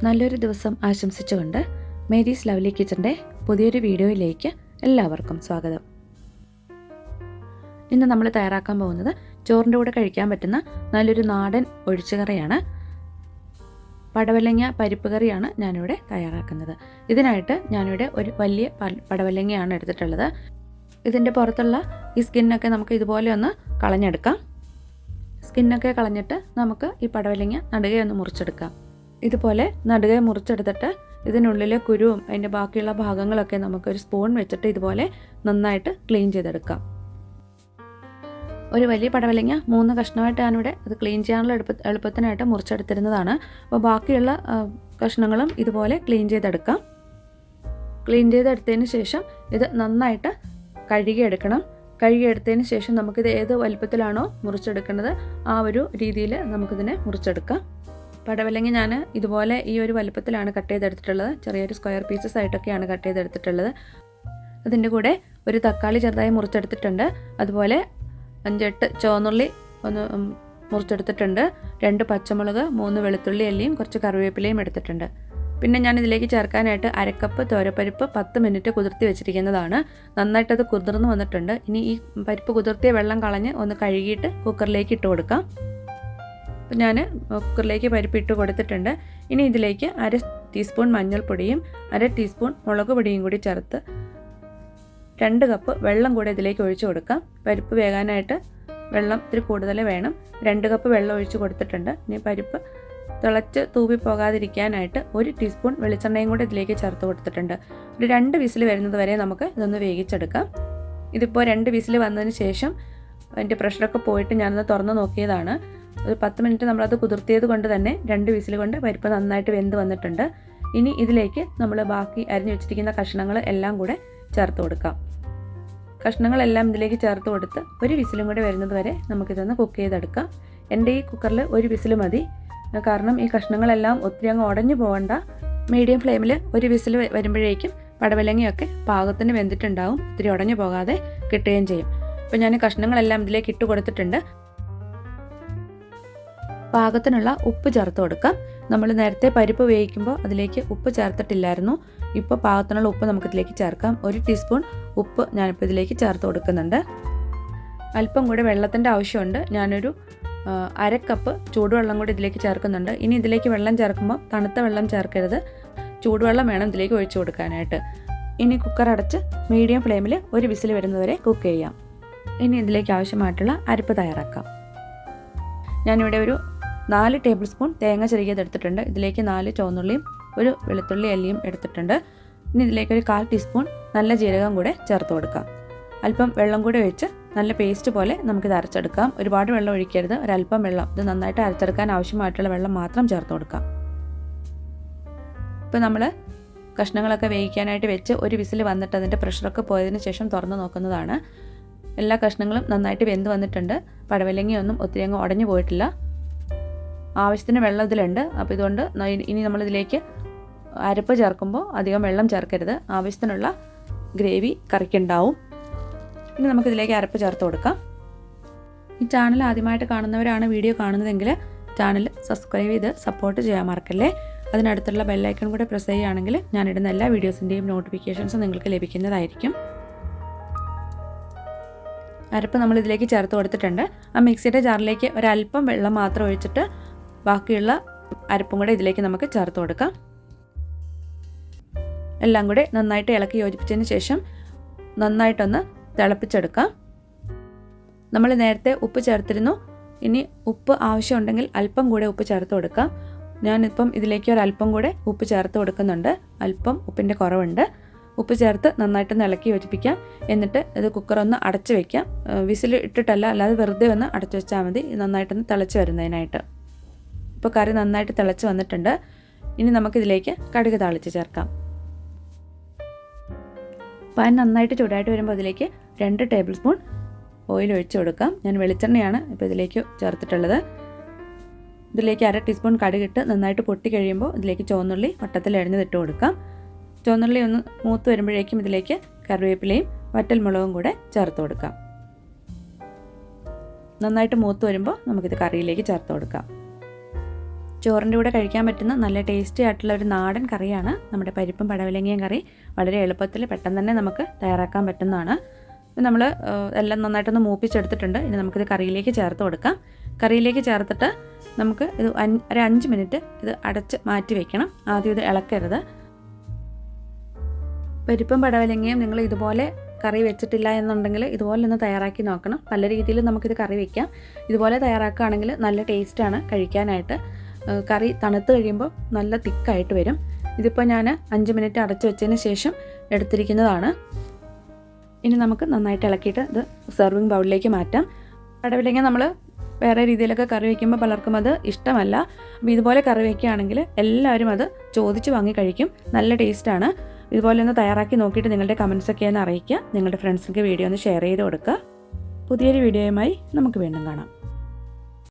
നല്ലൊരു ദിവസം ആശംസിച്ചുകൊണ്ട് മേരീസ് ലവ്ലി കിച്ചൻ്റെ പുതിയൊരു വീഡിയോയിലേക്ക് എല്ലാവർക്കും സ്വാഗതം. ഇന്ന് നമ്മൾ തയ്യാറാക്കാൻ പോകുന്നത് ചോറിൻ്റെ കൂടെ കഴിക്കാൻ പറ്റുന്ന നല്ലൊരു നാടൻ ഒഴിച്ചുകറിയാണ്. പടവലങ്ങ പരിപ്പ് കറിയാണ് ഞാനിവിടെ തയ്യാറാക്കുന്നത്. ഇതിനായിട്ട് ഞാനിവിടെ ഒരു വലിയ പടവലങ്ങയാണ് എടുത്തിട്ടുള്ളത്. ഇതിൻ്റെ പുറത്തുള്ള ഈ സ്കിന്നൊക്കെ നമുക്ക് ഇതുപോലെ ഒന്ന് കളഞ്ഞെടുക്കാം. സ്കിന്നൊക്കെ കളഞ്ഞിട്ട് നമുക്ക് ഈ പടവലങ്ങ നടുകെ ഒന്ന് മുറിച്ചെടുക്കാം. ഇതുപോലെ നടുകെ മുറിച്ചെടുത്തിട്ട് ഇതിനുള്ളിലെ കുരുവും അതിൻ്റെ ബാക്കിയുള്ള ഭാഗങ്ങളൊക്കെ നമുക്കൊരു സ്പൂൺ വെച്ചിട്ട് ഇതുപോലെ നന്നായിട്ട് ക്ലീൻ ചെയ്തെടുക്കാം. ഒരു വലിയ പടവലങ്ങ 3 കഷ്ണമായിട്ട് ഞാനിവിടെ അത് ക്ലീൻ ചെയ്യാനുള്ള എളുപ്പത്തിനായിട്ട് മുറിച്ചെടുത്തിരുന്നതാണ്. അപ്പോൾ ബാക്കിയുള്ള കഷ്ണങ്ങളും ഇതുപോലെ ക്ലീൻ ചെയ്തെടുക്കാം. ക്ലീൻ ചെയ്തെടുത്തതിന് ശേഷം ഇത് നന്നായിട്ട് കഴുകിയെടുക്കണം. കഴുകിയെടുത്തതിന് ശേഷം നമുക്കിത് ഏത് വലുപ്പത്തിലാണോ മുറിച്ചെടുക്കുന്നത് ആ ഒരു രീതിയിൽ നമുക്കിതിനെ മുറിച്ചെടുക്കാം. പടവലങ്ങ ഞാൻ ഇതുപോലെ ഈ ഒരു വലുപ്പത്തിലാണ് കട്ട് ചെയ്തെടുത്തിട്ടുള്ളത്. ചെറിയൊരു സ്ക്വയർ പീസസ് ആയിട്ടൊക്കെയാണ് കട്ട് ചെയ്തെടുത്തിട്ടുള്ളത്. അതിൻ്റെ കൂടെ ഒരു തക്കാളി ചെറുതായി മുറിച്ചെടുത്തിട്ടുണ്ട്. അതുപോലെ 5-8 ചുവന്നുള്ളി ഒന്ന് മുറിച്ചെടുത്തിട്ടുണ്ട്. 2 പച്ചമുളക്, 3 വെളുത്തുള്ളി അല്ലിയും കുറച്ച് കറിവേപ്പിലയും എടുത്തിട്ടുണ്ട്. പിന്നെ ഞാൻ ഇതിലേക്ക് ചേർക്കാനായിട്ട് 1/2 കപ്പ് തോരപ്പരിപ്പ് 10 മിനിറ്റ് കുതിർത്തി വെച്ചിരിക്കുന്നതാണ്. നന്നായിട്ടത് കുതിർന്ന് വന്നിട്ടുണ്ട്. ഇനി ഈ പരിപ്പ് കുതിർത്തിയ വെള്ളം കളഞ്ഞ് ഒന്ന് കഴുകിയിട്ട് കുക്കറിലേക്ക് ഇട്ട് കൊടുക്കാം. അപ്പോൾ ഞാൻ കുക്കറിലേക്ക് പരിപ്പ് ഇട്ട് കൊടുത്തിട്ടുണ്ട്. ഇനി ഇതിലേക്ക് 1/2 ടീസ്പൂൺ മഞ്ഞൾപ്പൊടിയും 1/2 ടീസ്പൂൺ മുളക് പൊടിയും കൂടി ചേർത്ത് 2 കപ്പ് വെള്ളം കൂടെ ഇതിലേക്ക് ഒഴിച്ച് കൊടുക്കാം. പരിപ്പ് വേകാനായിട്ട് വെള്ളം ഇത്തിരി കൂടുതൽ വേണം. 2 കപ്പ് വെള്ളം ഒഴിച്ച് കൊടുത്തിട്ടുണ്ട്. ഇനി പരിപ്പ് തിളച്ച് തൂവി പോകാതിരിക്കാനായിട്ട് 1 ടീസ്പൂൺ വെളിച്ചെണ്ണയും കൂടെ ഇതിലേക്ക് ചേർത്ത് കൊടുത്തിട്ടുണ്ട്. ഒരു 2 വിസിൽ വരുന്നത് വരെ നമുക്ക് ഇതൊന്ന് വേവിച്ചെടുക്കാം. ഇതിപ്പോൾ 2 വിസിൽ വന്നതിന് ശേഷം അതിൻ്റെ പ്രഷറൊക്കെ പോയിട്ട് ഞാനത് തുറന്ന് നോക്കിയതാണ്. ഒരു 10 മിനിറ്റ് നമ്മളത് കുതിർത്തിയത് കൊണ്ട് തന്നെ 2 വിസിൽ കൊണ്ട് പരിപ്പ് നന്നായിട്ട് വെന്ത് വന്നിട്ടുണ്ട്. ഇനി ഇതിലേക്ക് നമ്മൾ ബാക്കി അരിഞ്ഞു വെച്ചിരിക്കുന്ന കഷ്ണങ്ങൾ എല്ലാം കൂടെ ചേർത്ത് കൊടുക്കാം. കഷ്ണങ്ങളെല്ലാം ഇതിലേക്ക് ചേർത്ത് കൊടുത്ത് 1 വിസിലും കൂടെ വരുന്നത് വരെ നമുക്കിതൊന്ന് കുക്ക് ചെയ്തെടുക്കാം. എൻ്റെ ഈ കുക്കറിൽ 1 വിസിൽ മതി. കാരണം ഈ കഷ്ണങ്ങളെല്ലാം ഒത്തിരി അങ്ങ് ഉടഞ്ഞു പോകണ്ട. മീഡിയം ഫ്ലെയിമിൽ 1 വിസിൽ വരുമ്പോഴേക്കും പടവലങ്ങയൊക്കെ പാകത്തിന് വെന്തിട്ടുണ്ടാവും. ഒത്തിരി ഉടഞ്ഞു പോകാതെ കിട്ടുകയും ചെയ്യും. അപ്പോൾ ഞാൻ കഷ്ണങ്ങളെല്ലാം ഇതിലേക്ക് ഇട്ട് കൊടുത്തിട്ടുണ്ട്. പാകത്തിനുള്ള ഉപ്പ് ചേർത്ത് കൊടുക്കാം. നമ്മൾ നേരത്തെ പരിപ്പ് വേവിക്കുമ്പോൾ അതിലേക്ക് ഉപ്പ് ചേർത്തിട്ടില്ലായിരുന്നു. ഇപ്പോൾ പാകത്തിനുള്ള ഉപ്പ് നമുക്കിതിലേക്ക് ചേർക്കാം. 1 ടീസ്പൂൺ ഉപ്പ് ഞാനിപ്പോൾ ഇതിലേക്ക് ചേർത്ത് കൊടുക്കുന്നുണ്ട്. അല്പം കൂടെ വെള്ളത്തിൻ്റെ ആവശ്യമുണ്ട്. ഞാനൊരു 1/2 കപ്പ് ചൂടുവെള്ളം കൂടി ഇതിലേക്ക് ചേർക്കുന്നുണ്ട്. ഇനി ഇതിലേക്ക് വെള്ളം ചേർക്കുമ്പോൾ തണുത്ത വെള്ളം ചേർക്കരുത്, ചൂടുവെള്ളം വേണം ഇതിലേക്ക് ഒഴിച്ചു കൊടുക്കാനായിട്ട്. ഇനി കുക്കർ അടച്ച് മീഡിയം ഫ്ലെയിമിൽ 1 വിസിൽ വരുന്നവരെ കുക്ക് ചെയ്യാം. ഇനി ഇതിലേക്ക് ആവശ്യമായിട്ടുള്ള അരപ്പ് തയ്യാറാക്കാം. ഞാനിവിടെ ഒരു 4 ടേബിൾ സ്പൂൺ തേങ്ങ ചെറുകിയത് എടുത്തിട്ടുണ്ട്. ഇതിലേക്ക് 4 ചുവന്നുള്ളിയും 1 വെളുത്തുള്ളി അല്ലിയും എടുത്തിട്ടുണ്ട്. ഇനി ഇതിലേക്ക് ഒരു 1/4 ടീസ്പൂൺ നല്ല ജീരകം കൂടെ ചേർത്ത് കൊടുക്കാം. അല്പം വെള്ളം കൂടെ ഒഴിച്ച് നല്ല പേസ്റ്റ് പോലെ നമുക്കിത് അരച്ചെടുക്കാം. ഒരുപാട് വെള്ളം ഒഴിക്കരുത്, ഒരല്പം വെള്ളം. ഇത് നന്നായിട്ട് അരച്ചെടുക്കാൻ ആവശ്യമായിട്ടുള്ള വെള്ളം മാത്രം ചേർത്ത് കൊടുക്കാം. ഇപ്പോൾ നമ്മൾ കഷ്ണങ്ങളൊക്കെ വേവിക്കാനായിട്ട് വെച്ച് 1 വിസിൽ വന്നിട്ട് അതിൻ്റെ പ്രഷറൊക്കെ പോയതിന് ശേഷം തുറന്ന് നോക്കുന്നതാണ്. എല്ലാ കഷ്ണങ്ങളും നന്നായിട്ട് വെന്ത് വന്നിട്ടുണ്ട്. പടവലങ്ങയൊന്നും ഒത്തിരി അങ്ങ് ഉടഞ്ഞു പോയിട്ടില്ല. ആവശ്യത്തിന് വെള്ളം ഇതിലുണ്ട്. അപ്പോൾ ഇതുകൊണ്ട് ഇനി നമ്മളിതിലേക്ക് അരപ്പ് ചേർക്കുമ്പോൾ അധികം വെള്ളം ചേർക്കരുത്. ആവശ്യത്തിനുള്ള ഗ്രേവി കറിക്കുണ്ടാവും. ഇനി നമുക്കിതിലേക്ക് അരപ്പ് ചേർത്ത് കൊടുക്കാം. ഈ ചാനൽ ആദ്യമായിട്ട് കാണുന്നവരാണ് വീഡിയോ കാണുന്നതെങ്കിൽ ചാനൽ സബ്സ്ക്രൈബ് ചെയ്ത് സപ്പോർട്ട് ചെയ്യാൻ മറക്കല്ലേ. അതിനടുത്തുള്ള ബെല്ലൈക്കൺ കൂടെ പ്രസ് ചെയ്യുകയാണെങ്കിൽ ഞാനിടുന്ന എല്ലാ വീഡിയോസിൻ്റെയും നോട്ടിഫിക്കേഷൻസ് നിങ്ങൾക്ക് ലഭിക്കുന്നതായിരിക്കും. അരപ്പ് നമ്മൾ ഇതിലേക്ക് ചേർത്ത് കൊടുത്തിട്ടുണ്ട്. ആ മിക്സിയുടെ ജാറിലേക്ക് ഒരല്പം വെള്ളം മാത്രം ഒഴിച്ചിട്ട് ബാക്കിയുള്ള അരപ്പും കൂടെ ഇതിലേക്ക് നമുക്ക് ചേർത്ത് കൊടുക്കാം. എല്ലാം കൂടെ നന്നായിട്ട് ഇളക്കി യോജിപ്പിച്ചതിന് ശേഷം നന്നായിട്ടൊന്ന് തിളപ്പിച്ചെടുക്കാം. നമ്മൾ നേരത്തെ ഉപ്പ് ചേർത്തിരുന്നു. ഇനി ഉപ്പ് ആവശ്യമുണ്ടെങ്കിൽ അല്പം കൂടെ ഉപ്പ് ചേർത്ത് കൊടുക്കാം. ഞാനിപ്പം ഇതിലേക്ക് ഒരല്പം കൂടെ ഉപ്പ് ചേർത്ത് കൊടുക്കുന്നുണ്ട്. അല്പം ഉപ്പിൻ്റെ കുറവുണ്ട്. ഉപ്പ് ചേർത്ത് നന്നായിട്ടൊന്ന് ഇളക്കി യോജിപ്പിക്കാം. എന്നിട്ട് ഇത് കുക്കറൊന്ന് അടച്ച് വയ്ക്കാം. വിസിൽ ഇട്ടിട്ടല്ല, അല്ലാതെ വെറുതെ ഒന്ന് അടച്ചു വെച്ചാൽ മതി, നന്നായിട്ടൊന്ന് തിളച്ച് വരുന്നതിനായിട്ട്. ഇപ്പോൾ കറി നന്നായിട്ട് തിളച്ച് വന്നിട്ടുണ്ട്. ഇനി നമുക്കിതിലേക്ക് കടുക് താളിച്ച് ചേർക്കാം. പാൻ നന്നായിട്ട് ചൂടായിട്ട് വരുമ്പോൾ ഇതിലേക്ക് 2 ടേബിൾ സ്പൂൺ ഓയിൽ ഒഴിച്ച് കൊടുക്കാം. ഞാൻ വെളിച്ചെണ്ണയാണ് ഇപ്പോൾ ഇതിലേക്ക് ചേർത്തിട്ടുള്ളത്. ഇതിലേക്ക് 1/2 ടീസ്പൂൺ കടുകിട്ട് നന്നായിട്ട് പൊട്ടി കഴിയുമ്പോൾ ഇതിലേക്ക് ചുവന്നുള്ളി വട്ടത്തിൽ അരിഞ്ഞതിട്ട് കൊടുക്കാം. ചുവന്നുള്ളി ഒന്ന് മൂത്ത് വരുമ്പോഴേക്കും ഇതിലേക്ക് കറിവേപ്പിലയും വറ്റൽമുളകും കൂടെ ചേർത്ത് കൊടുക്കാം. നന്നായിട്ട് മൂത്ത് വരുമ്പോൾ നമുക്കിത് കറിയിലേക്ക് ചേർത്ത് കൊടുക്കാം. ചോറിൻ്റെ കൂടെ കഴിക്കാൻ പറ്റുന്ന നല്ല ടേസ്റ്റി ആയിട്ടുള്ള ഒരു നാടൻ കറിയാണ് നമ്മുടെ പരിപ്പും പടവലങ്ങയും കറി. വളരെ എളുപ്പത്തിൽ പെട്ടെന്ന് തന്നെ നമുക്ക് തയ്യാറാക്കാൻ പറ്റുന്നതാണ്. നമ്മൾ എല്ലാം നന്നായിട്ടൊന്ന് മൂപ്പിച്ചെടുത്തിട്ടുണ്ട്. ഇനി നമുക്കിത് കറിയിലേക്ക് ചേർത്ത് കൊടുക്കാം. കറിയിലേക്ക് ചേർത്തിട്ട് നമുക്ക് ഇത് ഒരു 5 മിനിറ്റ് ഇത് അടച്ച് മാറ്റി വയ്ക്കണം. ആദ്യം ഇത് ഇളക്കരുത്. പരിപ്പും പടവലങ്ങയും നിങ്ങൾ ഇതുപോലെ കറി വെച്ചിട്ടില്ല എന്നുണ്ടെങ്കിൽ ഇതുപോലെ ഒന്ന് തയ്യാറാക്കി നോക്കണം. പല രീതിയിൽ നമുക്കിത് കറി വയ്ക്കാം. ഇതുപോലെ തയ്യാറാക്കുകയാണെങ്കിൽ നല്ല ടേസ്റ്റാണ് കഴിക്കാനായിട്ട്. കറി തണുത്ത് കഴിയുമ്പോൾ നല്ല തിക്കായിട്ട് വരും. ഇതിപ്പോൾ ഞാൻ 5 മിനിറ്റ് അടച്ച് വെച്ചതിന് ശേഷം എടുത്തിരിക്കുന്നതാണ്. ഇനി നമുക്ക് നന്നായിട്ട് ഇളക്കിയിട്ട് ഇത് സെർവിങ് ബൗളിലേക്ക് മാറ്റാം. പടവലങ്ങ നമ്മൾ വേറെ രീതിയിലൊക്കെ കറി വയ്ക്കുമ്പോൾ പലർക്കും അത് ഇഷ്ടമല്ല. അപ്പോൾ ഇതുപോലെ കറി വയ്ക്കുകയാണെങ്കിൽ എല്ലാവരും അത് ചോദിച്ച് വാങ്ങി കഴിക്കും. നല്ല ടേസ്റ്റാണ്. ഇതുപോലെ ഒന്ന് തയ്യാറാക്കി നോക്കിയിട്ട് നിങ്ങളുടെ കമൻസൊക്കെ ഒന്ന് അറിയിക്കുക. നിങ്ങളുടെ ഫ്രണ്ട്സിലേക്ക് വീഡിയോ ഒന്ന് ഷെയർ ചെയ്ത് കൊടുക്കുക. പുതിയൊരു വീഡിയോയുമായി നമുക്ക് വീണ്ടും കാണാം.